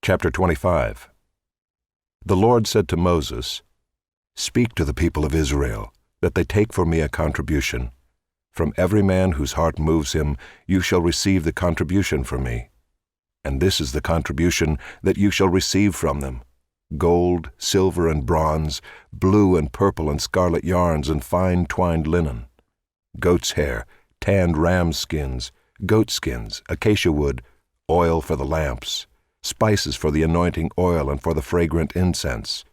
Chapter 25. The Lord said to Moses, "Speak to the people of Israel, that they take for me a contribution. From every man whose heart moves him, you shall receive the contribution from me. And this is the contribution that you shall receive from them: gold, silver, and bronze, blue and purple and scarlet yarns, and fine twined linen, goat's hair, tanned ram skins, goat skins, acacia wood, oil for the lamps, spices for the anointing oil and for the fragrant incense,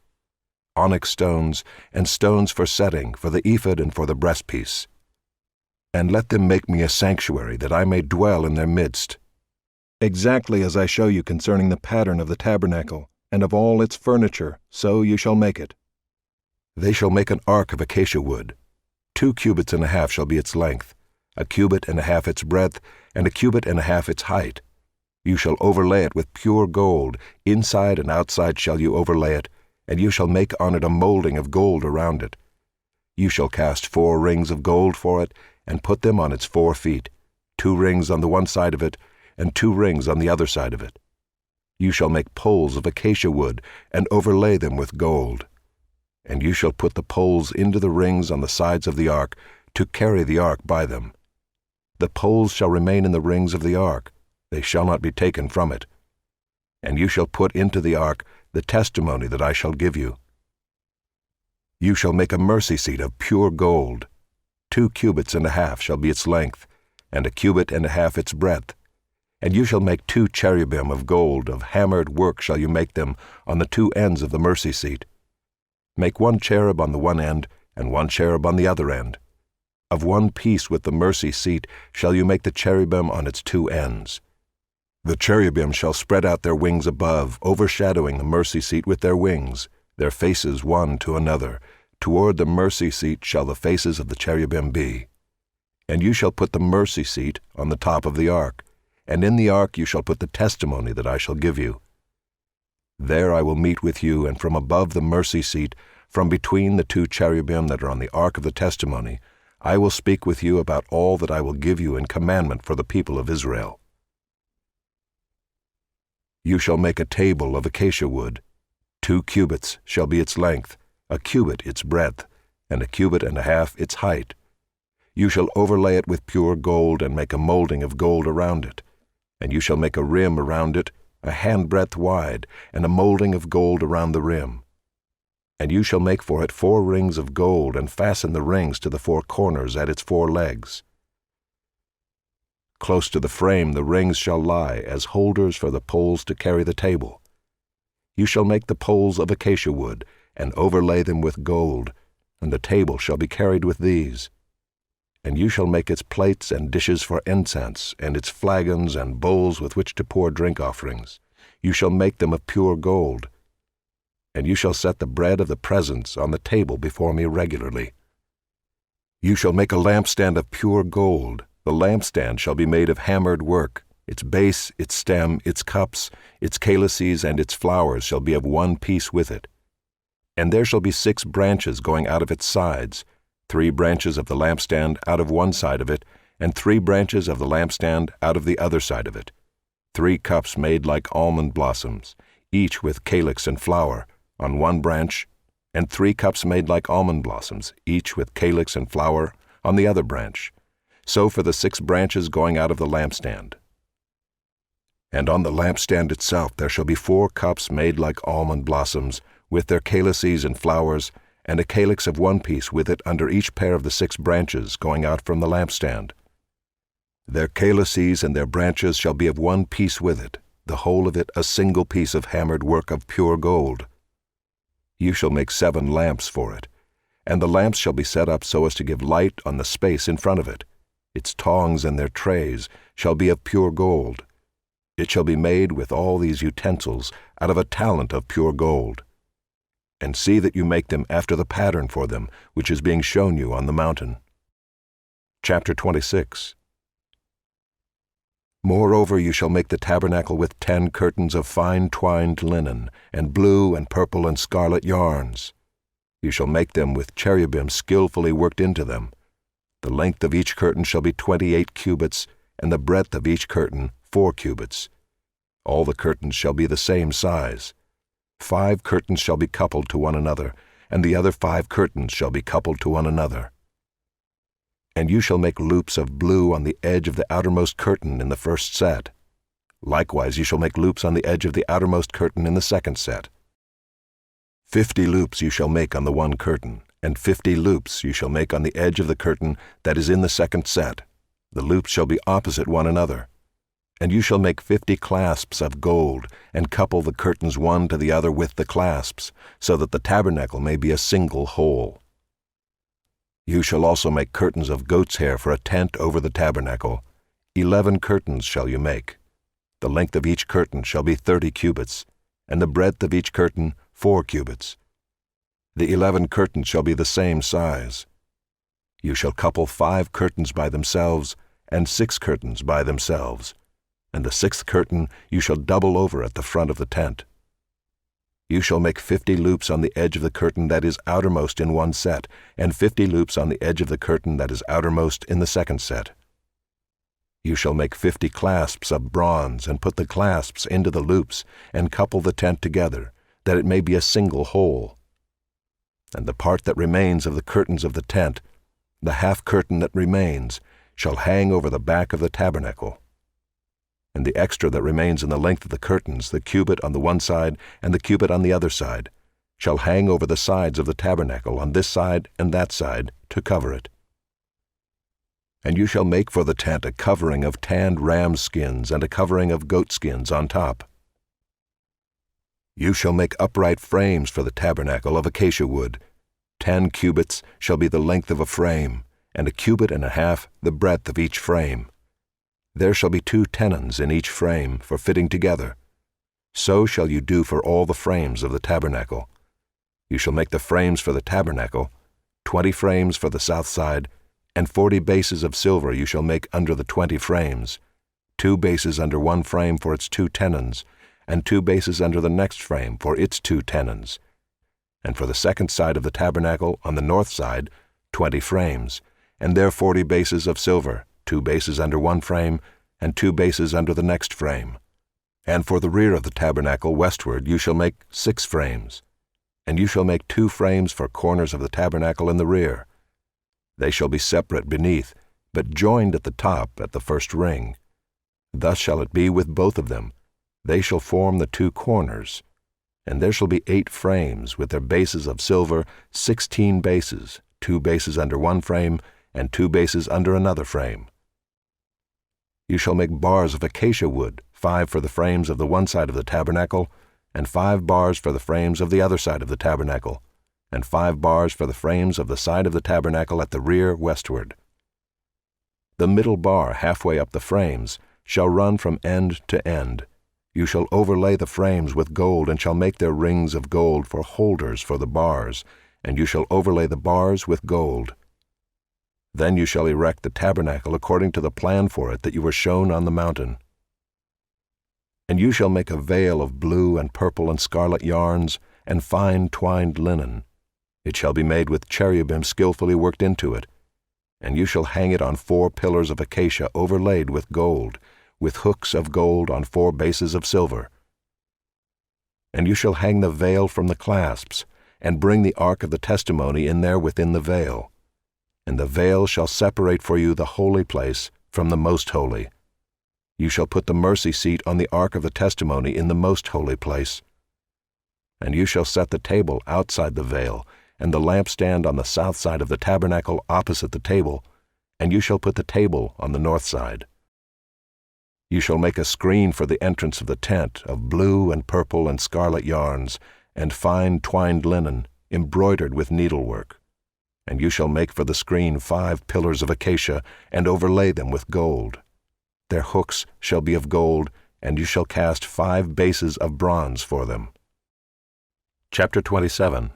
onyx stones, and stones for setting, for the ephod and for the breastpiece. And let them make me a sanctuary, that I may dwell in their midst, exactly as I show you concerning the pattern of the tabernacle, and of all its furniture, so you shall make it. They shall make an ark of acacia wood. 2 cubits and a half shall be its length, 1 cubit and a half its breadth, and 1 cubit and a half its height. You shall overlay it with pure gold, inside and outside shall you overlay it, and you shall make on it a molding of gold around it. You shall cast 4 rings of gold for it, and put them on its 4 feet, 2 rings on the one side of it, and 2 rings on the other side of it. You shall make poles of acacia wood, and overlay them with gold. And you shall put the poles into the rings on the sides of the ark, to carry the ark by them. The poles shall remain in the rings of the ark, they shall not be taken from it. And you shall put into the ark the testimony that I shall give you. You shall make a mercy seat of pure gold. 2 cubits and a half shall be its length, and 1 cubit and a half its breadth. And you shall make 2 cherubim of gold, of hammered work shall you make them, on the 2 ends of the mercy seat. Make 1 cherub on the one end, and 1 cherub on the other end. Of one piece with the mercy seat shall you make the cherubim on its 2 ends. The cherubim shall spread out their wings above, overshadowing the mercy seat with their wings, their faces one to another. Toward the mercy seat shall the faces of the cherubim be. And you shall put the mercy seat on the top of the ark, and in the ark you shall put the testimony that I shall give you. There I will meet with you, and from above the mercy seat, from between the 2 cherubim that are on the ark of the testimony, I will speak with you about all that I will give you in commandment for the people of Israel. You shall make a table of acacia wood. 2 cubits shall be its length, 1 cubit its breadth, and 1 cubit and a half its height. You shall overlay it with pure gold, and make a molding of gold around it. And you shall make a rim around it, a handbreadth wide, and a molding of gold around the rim. And you shall make for it 4 rings of gold, and fasten the rings to the 4 corners at its 4 legs. Close to the frame the rings shall lie, as holders for the poles to carry the table. You shall make the poles of acacia wood, and overlay them with gold, and the table shall be carried with these. And you shall make its plates and dishes for incense, and its flagons and bowls with which to pour drink offerings. You shall make them of pure gold. And you shall set the bread of the presence on the table before me regularly. You shall make a lampstand of pure gold. The lampstand shall be made of hammered work. Its base, its stem, its cups, its calices, and its flowers shall be of one piece with it. And there shall be 6 branches going out of its sides, 3 branches of the lampstand out of one side of it, and 3 branches of the lampstand out of the other side of it. 3 cups made like almond blossoms, each with calyx and flower, on one branch, and 3 cups made like almond blossoms, each with calyx and flower, on the other branch. So for the 6 branches going out of the lampstand. And on the lampstand itself there shall be 4 cups made like almond blossoms, with their calices and flowers, and a calyx of one piece with it under each pair of the 6 branches going out from the lampstand. Their calices and their branches shall be of one piece with it, the whole of it a single piece of hammered work of pure gold. You shall make 7 lamps for it, and the lamps shall be set up so as to give light on the space in front of it. Its tongs and their trays shall be of pure gold. It shall be made with all these utensils out of a talent of pure gold. And see that you make them after the pattern for them, which is being shown you on the mountain. Chapter 26. Moreover, you shall make the tabernacle with 10 curtains of fine twined linen, and blue and purple and scarlet yarns. You shall make them with cherubim skillfully worked into them. The length of each curtain shall be 28 cubits, and the breadth of each curtain 4 cubits. All the curtains shall be the same size. 5 curtains shall be coupled to one another, and the other 5 curtains shall be coupled to one another. And you shall make loops of blue on the edge of the outermost curtain in the first set. Likewise you shall make loops on the edge of the outermost curtain in the second set. 50 loops you shall make on the one curtain, and 50 loops you shall make on the edge of the curtain that is in the second set. The loops shall be opposite one another. And you shall make 50 clasps of gold, and couple the curtains one to the other with the clasps, so that the tabernacle may be a single whole. You shall also make curtains of goat's hair for a tent over the tabernacle. 11 curtains shall you make. The length of each curtain shall be 30 cubits, and the breadth of each curtain 4 cubits. The 11 curtains shall be the same size. You shall couple 5 curtains by themselves, and 6 curtains by themselves, and the 6th curtain you shall double over at the front of the tent. You shall make 50 loops on the edge of the curtain that is outermost in one set, and 50 loops on the edge of the curtain that is outermost in the second set. You shall make 50 clasps of bronze, and put the clasps into the loops, and couple the tent together, that it may be a single whole. And the part that remains of the curtains of the tent, the half curtain that remains, shall hang over the back of the tabernacle. And the extra that remains in the length of the curtains, the cubit on the one side and the cubit on the other side, shall hang over the sides of the tabernacle on this side and that side to cover it. And you shall make for the tent a covering of tanned ram skins and a covering of goat skins on top. You shall make upright frames for the tabernacle of acacia wood. 10 cubits shall be the length of a frame, and a cubit and a half the breadth of each frame. There shall be 2 tenons in each frame for fitting together. So shall you do for all the frames of the tabernacle. You shall make the frames for the tabernacle, 20 frames for the south side, and 40 bases of silver you shall make under the 20 frames, 2 bases under one frame for its 2 tenons, and 2 bases under the next frame for its 2 tenons. And for the second side of the tabernacle on the north side, 20 frames, and there 40 bases of silver, 2 bases under one frame, and 2 bases under the next frame. And for the rear of the tabernacle westward you shall make 6 frames. And you shall make 2 frames for corners of the tabernacle in the rear. They shall be separate beneath, but joined at the top at the first ring. Thus shall it be with both of them. They shall form the 2 corners. And there shall be 8 frames with their bases of silver, 16 bases, 2 bases under one frame, and 2 bases under another frame. You shall make bars of acacia wood, 5 for the frames of the one side of the tabernacle, and 5 bars for the frames of the other side of the tabernacle, and 5 bars for the frames of the side of the tabernacle at the rear westward. The middle bar halfway up the frames shall run from end to end. You shall overlay the frames with gold, and shall make their rings of gold for holders for the bars, and you shall overlay the bars with gold. Then you shall erect the tabernacle according to the plan for it that you were shown on the mountain. And you shall make a veil of blue and purple and scarlet yarns and fine twined linen. It shall be made with cherubim skillfully worked into it. And you shall hang it on 4 pillars of acacia overlaid with gold, with hooks of gold on 4 bases of silver. And you shall hang the veil from the clasps, and bring the ark of the testimony in there within the veil. And the veil shall separate for you the holy place from the most holy. You shall put the mercy seat on the ark of the testimony in the most holy place. And you shall set the table outside the veil, and the lampstand on the south side of the tabernacle opposite the table, and you shall put the table on the north side. You shall make a screen for the entrance of the tent of blue and purple and scarlet yarns, and fine twined linen, embroidered with needlework. And you shall make for the screen 5 pillars of acacia, and overlay them with gold. Their hooks shall be of gold, and you shall cast 5 bases of bronze for them. Chapter 27.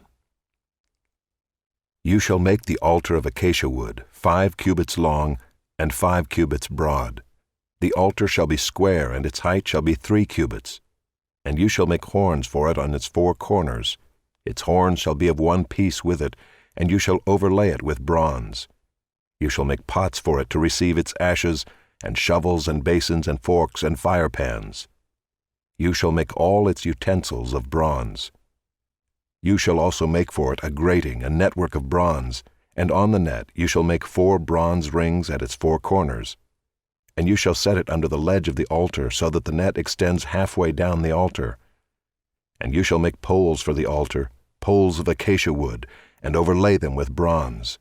You shall make the altar of acacia wood, 5 cubits long, and 5 cubits broad. The altar shall be square, and its height shall be 3 cubits. And you shall make horns for it on its 4 corners. Its horns shall be of one piece with it, and you shall overlay it with bronze. You shall make pots for it to receive its ashes, and shovels and basins and forks and fire pans. You shall make all its utensils of bronze. You shall also make for it a grating, a network of bronze, and on the net you shall make 4 bronze rings at its 4 corners. And you shall set it under the ledge of the altar, so that the net extends halfway down the altar. And you shall make poles for the altar, poles of acacia wood, and overlay them with bronze.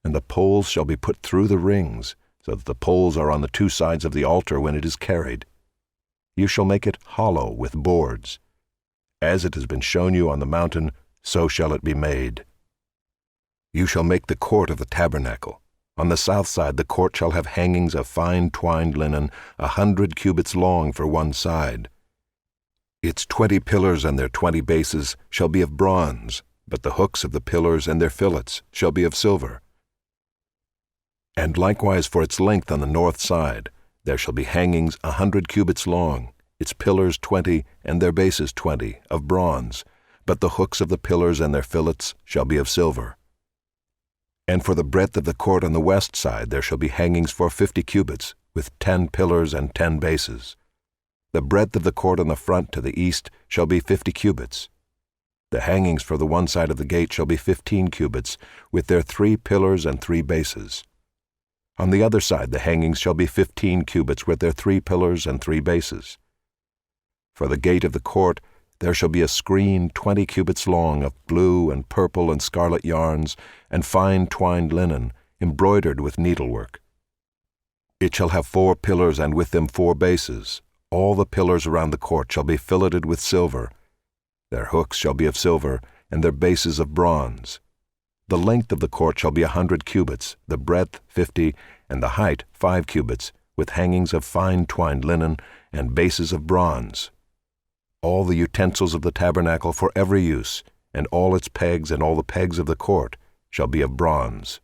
And the poles shall be put through the rings, so that the poles are on the 2 sides of the altar when it is carried. You shall make it hollow with boards. As it has been shown you on the mountain, so shall it be made. You shall make the court of the tabernacle. On the south side the court shall have hangings of fine twined linen, 100 cubits long for one side. Its 20 pillars and their 20 bases shall be of bronze, but the hooks of the pillars and their fillets shall be of silver. And likewise for its length on the north side, there shall be hangings 100 cubits long, its pillars 20, and their bases 20, of bronze, but the hooks of the pillars and their fillets shall be of silver. And for the breadth of the court on the west side there shall be hangings for 50 cubits, with 10 pillars and 10 bases. The breadth of the court on the front to the east shall be 50 cubits. The hangings for the one side of the gate shall be 15 cubits, with their 3 pillars and 3 bases. On the other side the hangings shall be 15 cubits, with their 3 pillars and 3 bases. For the gate of the court there shall be a screen 20 cubits long of blue and purple and scarlet yarns, and fine twined linen, embroidered with needlework. It shall have 4 pillars, and with them 4 bases. All the pillars around the court shall be filleted with silver. Their hooks shall be of silver, and their bases of bronze. The length of the court shall be 100 cubits, the breadth 50, and the height 5 cubits, with hangings of fine twined linen, and bases of bronze. All the utensils of the tabernacle for every use, and all its pegs and all the pegs of the court, shall be of bronze.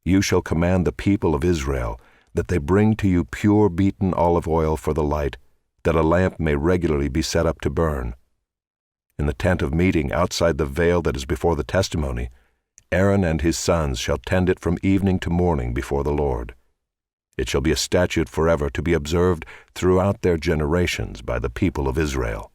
You shall command the people of Israel that they bring to you pure beaten olive oil for the light, that a lamp may regularly be set up to burn. In the tent of meeting outside the veil that is before the testimony, Aaron and his sons shall tend it from evening to morning before the Lord. It shall be a statute forever to be observed throughout their generations by the people of Israel.